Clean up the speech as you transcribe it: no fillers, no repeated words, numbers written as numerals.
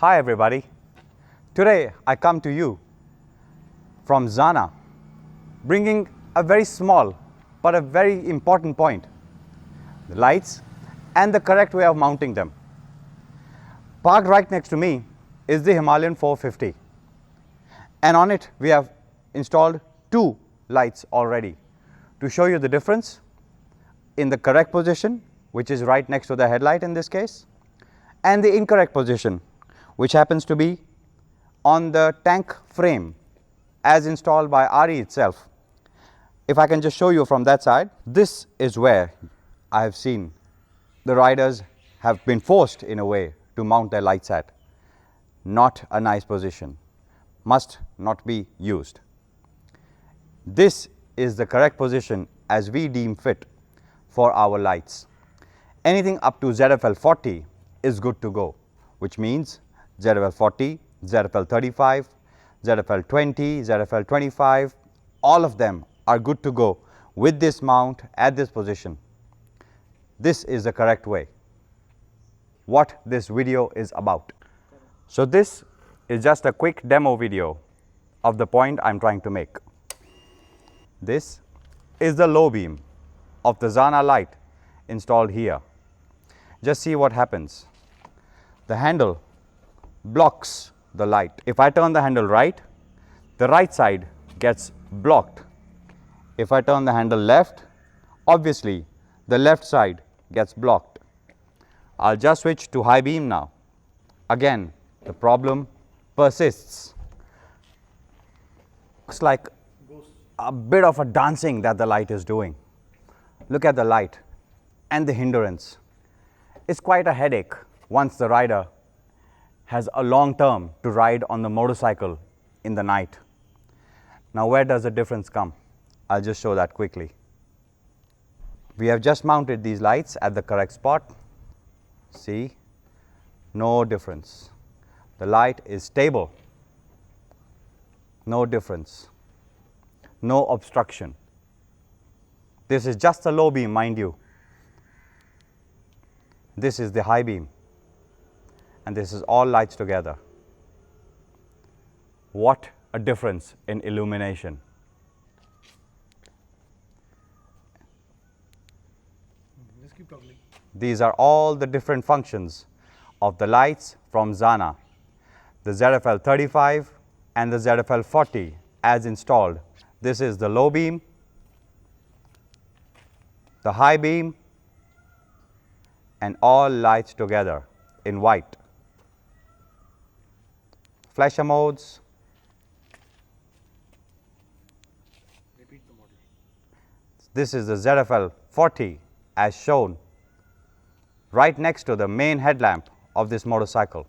Hi everybody, today I come to you from Zana, bringing a very small but a very important point, the lights and the correct way of mounting them. Parked right next to me is the Himalayan 450, and on it we have installed two lights already to show you the difference in the correct position, which is right next to the headlight in this case, and the incorrect position, which happens to be on the tank frame as installed by RE itself. If I can just show you from that side, this is where I have seen the riders have been forced in a way to mount their lights at. Not a nice position, must not be used. This is the correct position as we deem fit for our lights. Anything up to ZFL 40 is good to go, which means ZFL 40, ZFL 35, ZFL 20, ZFL 25, all of them are good to go with this mount at this position. This is the correct way. What this video is about. So this is just a quick demo video of the point I'm trying to make. This is the low beam of the Zana light installed here. Just see what happens. The handle blocks the light. If I turn the handle right, the right side gets blocked. If I turn the handle left, obviously the left side gets blocked. I'll just switch to high beam now. Again, the problem persists. Looks like a bit of a dancing that the light is doing. Look at the light and the hindrance. It's quite a headache once the rider has a long term to ride on the motorcycle in the night. Now where does the difference come? I'll just show that quickly. We have just mounted these lights at the correct spot. See, no difference. The light is stable, no difference, no obstruction. This is just a low beam, mind you. This is the high beam, and this is all lights together. What a difference in illumination. Just keep toggling. These are all the different functions of the lights from Zana. The ZFL 35 and the ZFL 40 as installed. This is the low beam, the high beam, and all lights together in white. Flasher modes. Repeat the model. This is the ZFL 40 as shown right next to the main headlamp of this motorcycle.